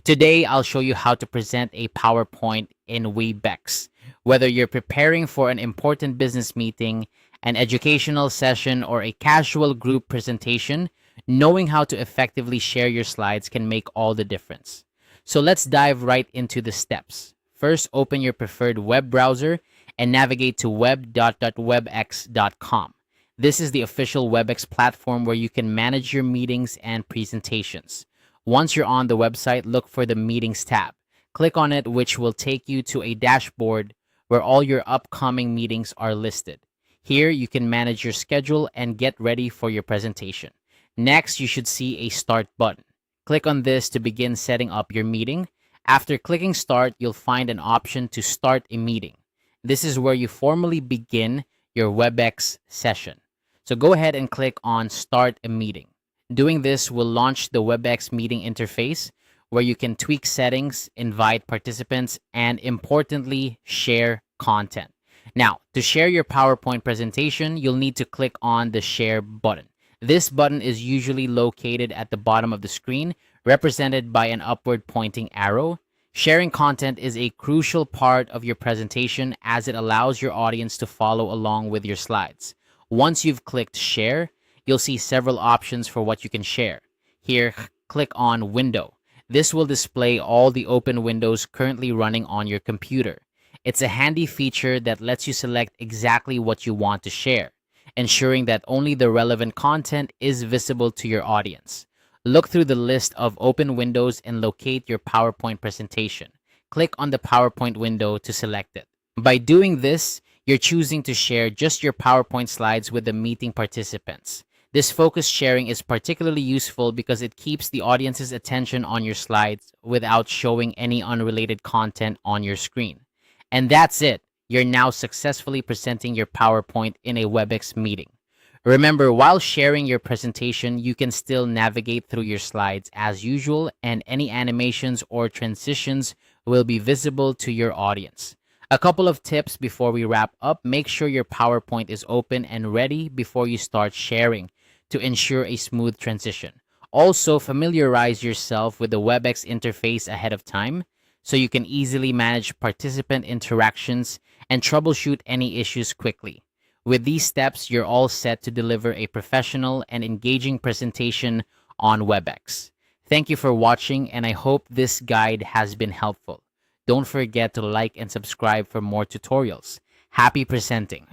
Today, I'll show you how to present a PowerPoint in Webex. Whether you're preparing for an important business meeting, an educational session, or a casual group presentation, knowing how to effectively share your slides can make all the difference. So let's dive right into the steps. First, open your preferred web browser and navigate to web.webex.com. This is the official Webex platform where you can manage your meetings and presentations. Once you're on the website, look for the Meetings tab. Click on it, which will take you to a dashboard where all your upcoming meetings are listed. Here, you can manage your schedule and get ready for your presentation. Next, you should see a Start button. Click on this to begin setting up your meeting. After clicking Start, you'll find an option to start a meeting. This is where you formally begin your Webex session. So go ahead and click on Start a Meeting. Doing this will launch the Webex meeting interface where you can tweak settings, invite participants, and importantly, share content. Now, to share your PowerPoint presentation, you'll need to click on the Share button. This button is usually located at the bottom of the screen, represented by an upward pointing arrow. Sharing content is a crucial part of your presentation as it allows your audience to follow along with your slides. Once you've clicked Share, you'll see several options for what you can share. Here, click on Window. This will display all the open windows currently running on your computer. It's a handy feature that lets you select exactly what you want to share, ensuring that only the relevant content is visible to your audience. Look through the list of open windows and locate your PowerPoint presentation. Click on the PowerPoint window to select it. By doing this, you're choosing to share just your PowerPoint slides with the meeting participants. This focused sharing is particularly useful because it keeps the audience's attention on your slides without showing any unrelated content on your screen. And that's it. You're now successfully presenting your PowerPoint in a Webex meeting. Remember, while sharing your presentation, you can still navigate through your slides as usual, and any animations or transitions will be visible to your audience. A couple of tips before we wrap up: make sure your PowerPoint is open and ready before you start sharing to ensure a smooth transition. Also, familiarize yourself with the Webex interface ahead of time so you can easily manage participant interactions and troubleshoot any issues quickly. With these steps, you're all set to deliver a professional and engaging presentation on Webex. Thank you for watching, and I hope this guide has been helpful. Don't forget to like and subscribe for more tutorials. Happy presenting!